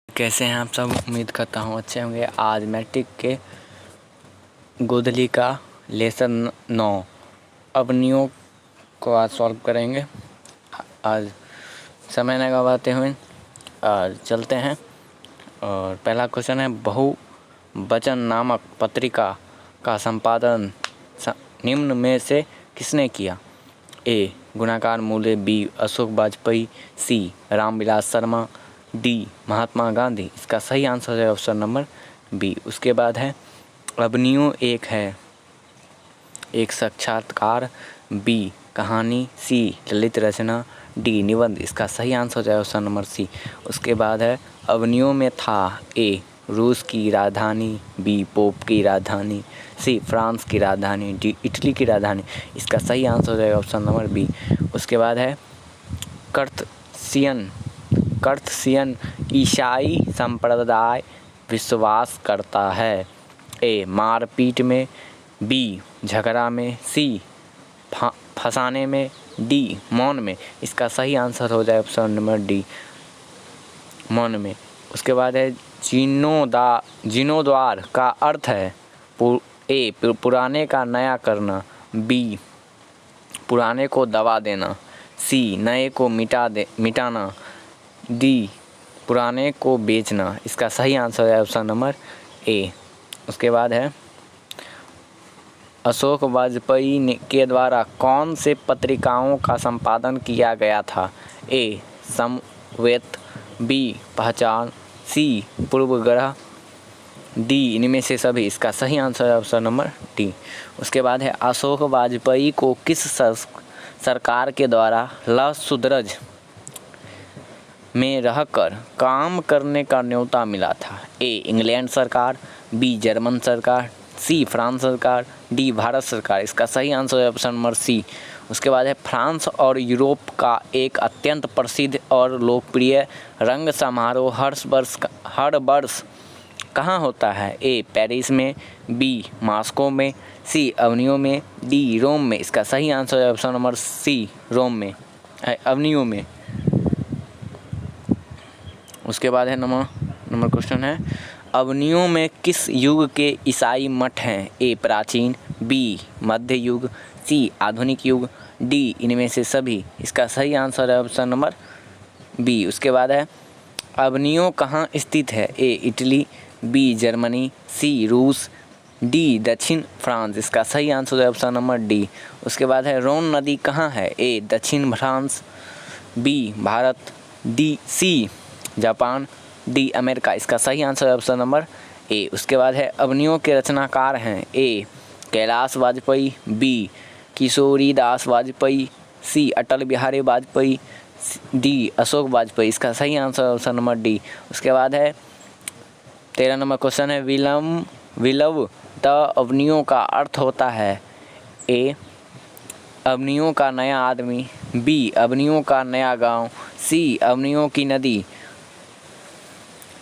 कैसे हैं आप सब। उम्मीद करता हूँ अच्छे होंगे। आज मैट्रिक के गोदली का लेसन 9 अवनियों को आज सॉल्व करेंगे। आज समय न गवाते हुए आज चलते हैं। और पहला क्वेश्चन है, बहुवचन नामक पत्रिका का संपादन निम्न में से किसने किया? ए. गुणाकार मूल्य, बी. अशोक वाजपेयी, सी. रामविलास शर्मा, डी. महात्मा गांधी। इसका सही आंसर है ऑप्शन नंबर बी। उसके बाद है, अवनियों एक है, एक साक्षात्कार, बी. कहानी, सी. ललित रचना, डी. निबंध। इसका सही आंसर है ऑप्शन नंबर सी। उसके बाद है, अवनियों में था ए. रूस की राजधानी, बी. पोप की राजधानी, सी. फ्रांस की राजधानी, डी. इटली की राजधानी। इसका सही आंसर है ऑप्शन नंबर बी। उसके बाद है, कर्तसियन ईसाई संप्रदाय विश्वास करता है। ए. मारपीट में, बी. झगड़ा में, सी. फंसाने में, डी. मौन में। इसका सही आंसर हो जाए ऑप्शन नंबर डी, मौन में। उसके बाद है, जीर्णोद्धार का अर्थ है ए. पुराने का नया करना, बी. पुराने को दबा देना, सी. नए को मिटाना, डी. पुराने को बेचना। इसका सही आंसर है ऑप्शन नंबर ए। उसके बाद है, अशोक वाजपेयी के द्वारा कौन से पत्रिकाओं का संपादन किया गया था? ए. समवेत, बी. पहचान, सी. पूर्वग्रह, डी. इनमें से सभी। इसका सही आंसर है ऑप्शन नंबर डी। उसके बाद है, अशोक वाजपेयी को किस सरकार के द्वारा लसुदरज में रहकर काम करने का न्योता मिला था? ए. इंग्लैंड सरकार, बी. जर्मन सरकार, सी. फ्रांस सरकार, डी. भारत सरकार। इसका सही आंसर है ऑप्शन नंबर सी। उसके बाद है, फ्रांस और यूरोप का एक अत्यंत प्रसिद्ध और लोकप्रिय रंग समारोह हर वर्ष कहाँ होता है? ए. पेरिस में, बी. मॉस्को में, सी. अवनियों में, डी. रोम में। इसका सही आंसर है ऑप्शन नंबर सी, रोम में, अवनियों में। उसके बाद है, नंबर क्वेश्चन है, अवनियों में किस युग के ईसाई मठ हैं? ए. प्राचीन, बी. मध्य युग, सी. आधुनिक युग, डी. इनमें से सभी। इसका सही आंसर है ऑप्शन नंबर बी। उसके बाद है, अवनियों कहाँ स्थित है? A. Italy, B. Germany, C. रूस, डी. दक्षिण फ्रांस। इसका सही आंसर है ऑप्शन नंबर डी। उसके बाद है, रोन नदी कहाँ है? ए. दक्षिण France, B. Bharat, D. C. Japan, D. America. इसका सही आंसर है ऑप्शन नंबर ए। उसके बाद है, अवनियों के रचनाकार हैं? ए. कैलाश वाजपेयी, बी. किशोरीदास वाजपेयी, सी. अटल बिहारी वाजपेयी, डी. अशोक वाजपेयी। इसका सही आंसर है ऑप्शन नंबर डी। उसके बाद है, 13 नंबर क्वेश्चन है, विलव द अवनियों का अर्थ होता है? ए. अवनियों का नया आदमी, बी. अवनियों का नया गांव, सी. अवनियों की नदी,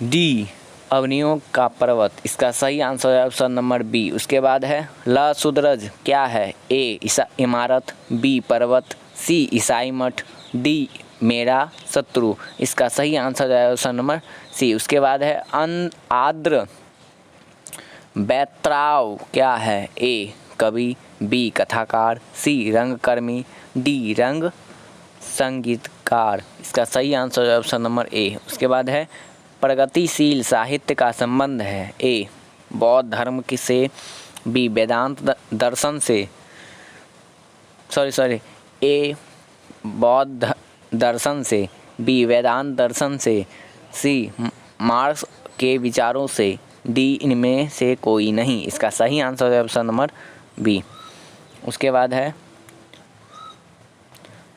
डी. अवनियों का पर्वत। इसका सही आंसर है ऑप्शन नंबर बी। उसके बाद है, लसुदरज क्या है? ए. इमारत, बी. पर्वत, सी. ईसाई मठ, डी. मेरा शत्रु। इसका सही आंसर है ऑप्शन नंबर सी। उसके बाद है, आर्द्र बैतराव क्या है? ए. कवि, बी. कथाकार, सी. रंगकर्मी, डी. रंग संगीतकार। इसका सही आंसर है ऑप्शन नंबर ए। उसके बाद है, प्रगतिशील साहित्य का संबंध है? ए. बौद्ध धर्म से, बी. वेदांत दर्शन से, ए. बौद्ध दर्शन से, बी. वेदांत दर्शन से, सी. मार्क्स के विचारों से, डी. इनमें से कोई नहीं। इसका सही आंसर है ऑप्शन नंबर बी। उसके बाद है,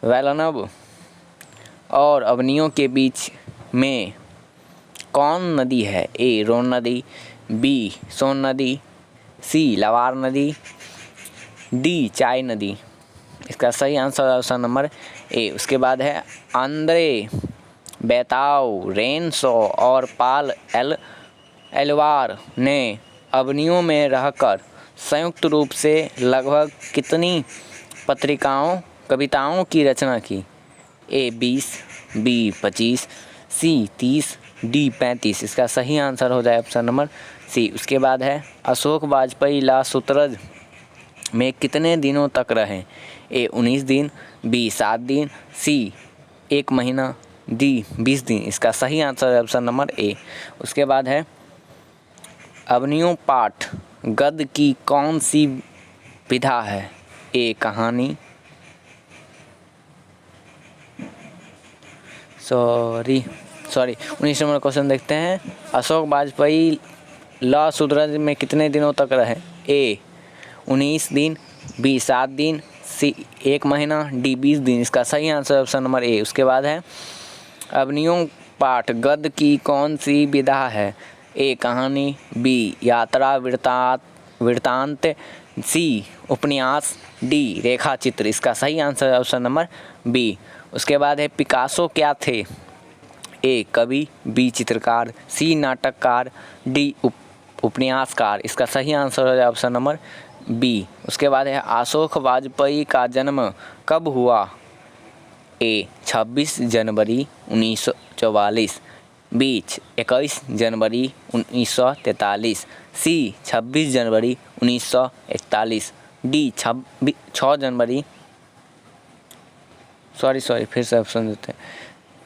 वैलनब और अवनियों के बीच में कौन नदी है? ए. रोन नदी, बी. सोन नदी, सी. लवार नदी, डी. चाय नदी। इसका सही आंसर है ऑप्शन नंबर ए। उसके बाद है, आंद्रे बेताव, रेनसो और पाल एलवार ने अवनियों में रहकर संयुक्त रूप से लगभग कितनी कविताओं की रचना की? ए. 20, बी. 25, सी. 30, डी 35। इसका सही आंसर हो जाए ऑप्शन नंबर सी। उसके बाद है अशोक वाजपेयी लासूत्रज में कितने दिनों तक रहे? ए 19 दिन, बी 7 दिन, सी 1 महीना, डी 20 दिन। इसका सही आंसर है ऑप्शन नंबर ए। उसके बाद है अवनियों पाठ गद्य की कौन सी विधा है? ए कहानी, सॉरी 19 नंबर क्वेश्चन देखते हैं। अशोक वाजपेयी लासूत्रज में कितने दिनों तक रहे? ए 19 दिन, बी 7 दिन, सी 1 महीना, डी 20 दिन। इसका सही आंसर ऑप्शन नंबर ए। उसके बाद है अवनियों पाठ गद्य की कौन सी विधा है? ए कहानी, बी यात्रा वृत्तांत, सी उपन्यास, डी रेखा चित्र। इसका सही आंसर है ऑप्शन नंबर बी। उसके बाद है पिकासो क्या थे? ए कवि, बी चित्रकार, सी नाटककार, डी उपन्यासकार। इसका सही आंसर हो जाए ऑप्शन नंबर बी। उसके बाद है अशोक वाजपेयी का जन्म कब हुआ? ए 26 जनवरी 1944, बी 21 जनवरी 1943, सी 26 जनवरी 1941, डी 6 जनवरी फिर से ऑप्शन देते हैं।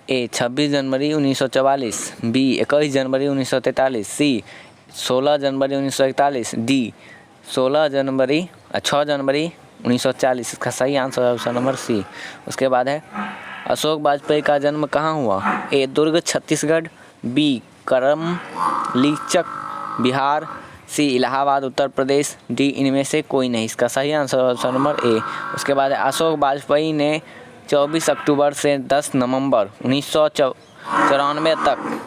ए 26 जनवरी 1944, बी 21 जनवरी 1943, सी 16 जनवरी 1941, डी 6 जनवरी 1940। इसका सही आंसर है ऑप्शन नंबर सी। उसके बाद है अशोक वाजपेयी का जन्म कहाँ हुआ? ए दुर्ग छत्तीसगढ़, बी करमलीचक बिहार, सी इलाहाबाद उत्तर प्रदेश, डी इनमें से कोई नहीं। इसका सही आंसर है ऑप्शन नंबर ए। उसके बाद है अशोक वाजपेयी ने 24 अक्टूबर से 10 नवंबर 1994 तक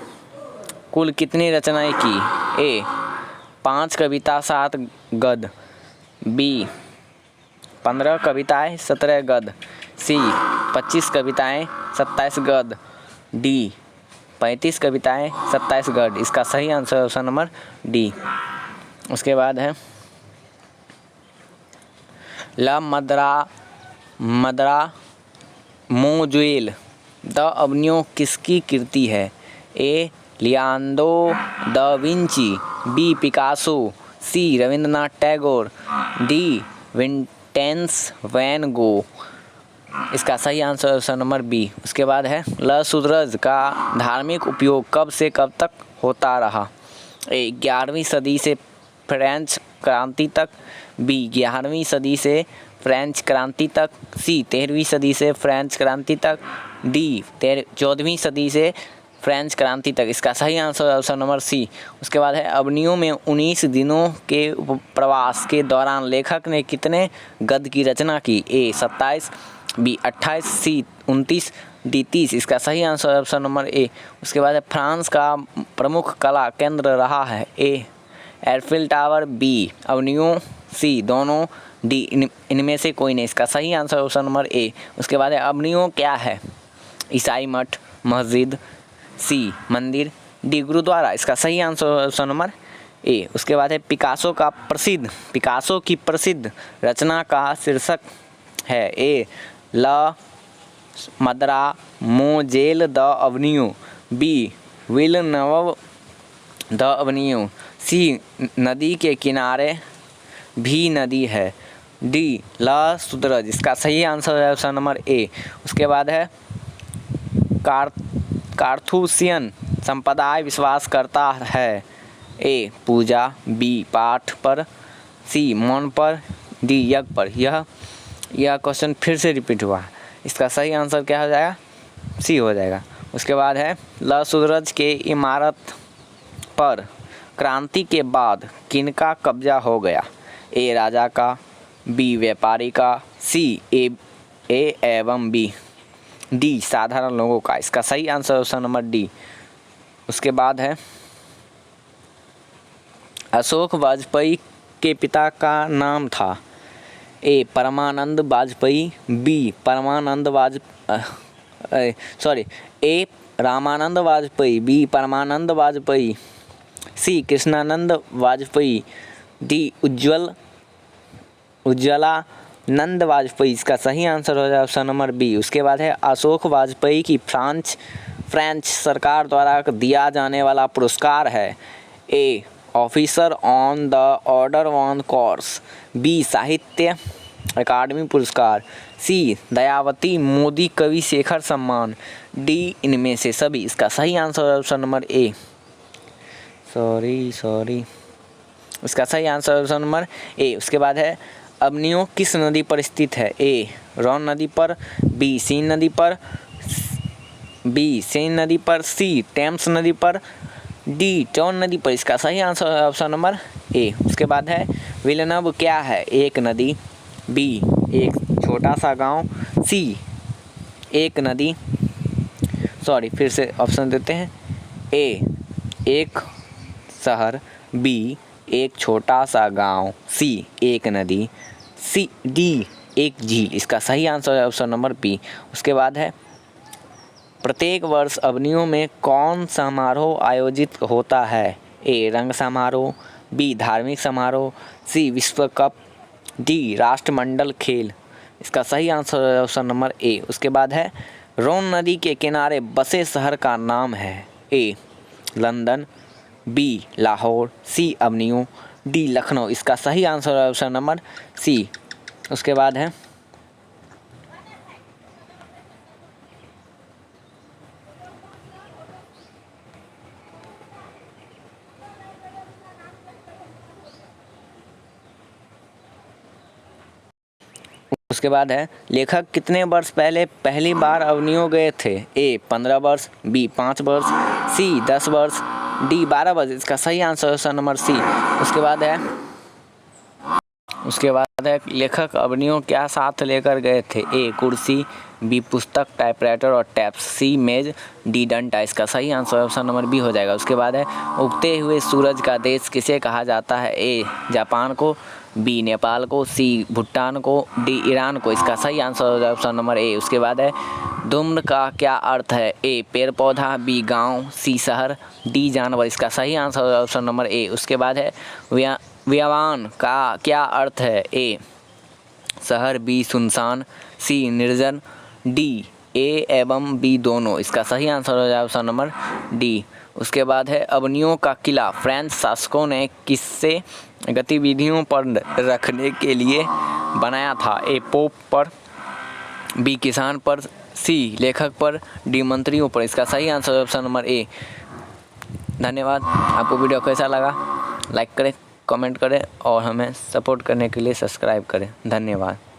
कुल कितनी रचनाएं की? ए 5 कविता 7 गद्य, बी 15 कविताएं 17 गद्य, सी 25 कविताएं 27 गद्य, डी 35 कविताएं 27 गद्य। इसका सही आंसर ऑप्शन नंबर डी। उसके बाद है ला मदरा मोजुएल द अवनियों किसकी कृति है? A Leonardo da Vinci, B Picasso, C Rabindranath Tagore, D Vincent van Gogh. इसका सही आंसर ऑप्शन नंबर बी। उसके बाद है लासूत्रज का धार्मिक उपयोग कब से कब तक होता रहा? ए 11वीं सदी से फ्रेंच क्रांति तक, बी 11वीं सदी से फ्रेंच क्रांति तक, सी 13वीं सदी से फ्रेंच क्रांति तक, डी 14वीं सदी से फ्रेंच क्रांति तक। इसका सही आंसर ऑप्शन नंबर सी। उसके बाद है अवनियों में 19 दिनों के प्रवास के दौरान लेखक ने कितने गद्य की रचना की? ए 27, बी 28, सी 29, डी 30। इसका सही आंसर ऑप्शन नंबर ए। उसके बाद है फ्रांस का प्रमुख कला केंद्र रहा है? ए एफिल टावर, बी अवनियों, सी दोनों, डी इनमें से कोई नहीं। इसका सही आंसर ऑप्शन नंबर ए। उसके बाद है अवनियों क्या है? ईसाई मठ, मस्जिद, सी मंदिर, डी गुरुद्वारा। इसका सही आंसर ऑप्शन नंबर ए। उसके बाद है पिकासो की प्रसिद्ध रचना का शीर्षक है? ए ला मदरा मोजेल द अवनियों, बी विलनव द अवनियों, सी नदी के किनारे भी नदी है, डी लासूत्रज। इसका सही आंसर है ऑप्शन नंबर ए। उसके बाद है कार्थूसियन संप्रदाय विश्वास करता है? ए पूजा, बी पाठ पर, सी मौन पर, डी यज्ञ पर। यह क्वेश्चन फिर से रिपीट हुआ। इसका सही आंसर क्या हो जाएगा? सी हो जाएगा। उसके बाद है लासूत्रज के इमारत पर क्रांति के बाद किनका कब्जा हो गया? ए राजा का, बी व्यापारी का, सी ए एवं बी, डी साधारण लोगों का। इसका सही आंसर ऑप्शन नंबर डी। उसके बाद है अशोक वाजपेयी के पिता का नाम था? ए परमानंद वाजपेयी, बी ए रामानंद वाजपेयी, बी परमानंद वाजपेयी, सी कृष्णानंद वाजपेयी, डी उज्ज्वला नंद वाजपेयी। इसका सही आंसर हो जाए ऑप्शन नंबर बी। उसके बाद है अशोक वाजपेयी की फ्रेंच सरकार द्वारा दिया जाने वाला पुरस्कार है? A officer on the order on course, B Sahitya Akademi पुरस्कार, सी दयावती मोदी कवि शेखर सम्मान, डी इनमें से सभी। इसका सही आंसर है ऑप्शन नंबर ए। सॉरी इसका सही आंसर ऑप्शन नंबर ए। उसके बाद है अबनियो किस नदी पर स्थित है? ए रॉन नदी पर, बी सीन नदी पर, सी टेम्स नदी पर, डी टॉन नदी पर। इसका सही आंसर है ऑप्शन नंबर ए। उसके बाद है विलनब क्या है? एक नदी, बी एक छोटा सा गांव, सी एक नदी, फिर से ऑप्शन देते हैं, ए एक शहर, बी एक छोटा सा गांव, सी एक नदी, डी एक झील। इसका सही आंसर है ऑप्शन नंबर बी। उसके बाद है प्रत्येक वर्ष अबनियों में कौन समारोह आयोजित होता है? ए रंग समारोह, बी धार्मिक समारोह, सी विश्व कप, डी राष्ट्रमंडल खेल। इसका सही आंसर है ऑप्शन नंबर ए। उसके बाद है रोन नदी के किनारे बसे शहर का नाम है? ए लंदन, बी लाहौर, सी अबनियों, डी लखनऊ। इसका सही आंसर है ऑप्शन नंबर सी। उसके बाद है लेखक कितने वर्ष पहले पहली बार अबनियों गए थे? ए 15 वर्ष, बी 5 वर्ष, सी 10 वर्ष, डी 12 वर्ष। इसका सही आंसर है ऑप्शन नंबर सी। उसके बाद है लेखक अबनियों क्या साथ लेकर गए थे? ए कुर्सी, बी पुस्तक, टाइपराइटर और टैप्स, सी मेज, डी डंडा। इसका सही आंसर ऑप्शन नंबर बी हो जाएगा। उसके बाद है उगते हुए सूरज का देश किसे कहा जाता है? ए जापान को, बी नेपाल को, सी भूटान को, डी ईरान को। इसका सही आंसर हो जाएगा ऑप्शन नंबर ए। उसके बाद है धूम्र का क्या अर्थ है? ए पेड़ पौधा, बी गाँव, सी शहर, डी जानवर। इसका सही आंसर हो जाएगा ऑप्शन नंबर ए। उसके बाद है व्यावान का क्या अर्थ है? ए शहर, बी सुनसान, सी निर्जन, डी ए एवं बी दोनों। इसका सही आंसर हो जाएगा ऑप्शन नंबर डी। उसके बाद है अबनियों का किला फ्रेंच शासकों ने किससे गतिविधियों पर रखने के लिए बनाया था? ए पोप पर, बी किसान पर, सी लेखक पर, डी मंत्रियों पर। इसका सही आंसर है ऑप्शन नंबर ए। धन्यवाद। आपको वीडियो कैसा लगा लाइक करें, कमेंट करें और हमें सपोर्ट करने के लिए सब्सक्राइब करें। धन्यवाद।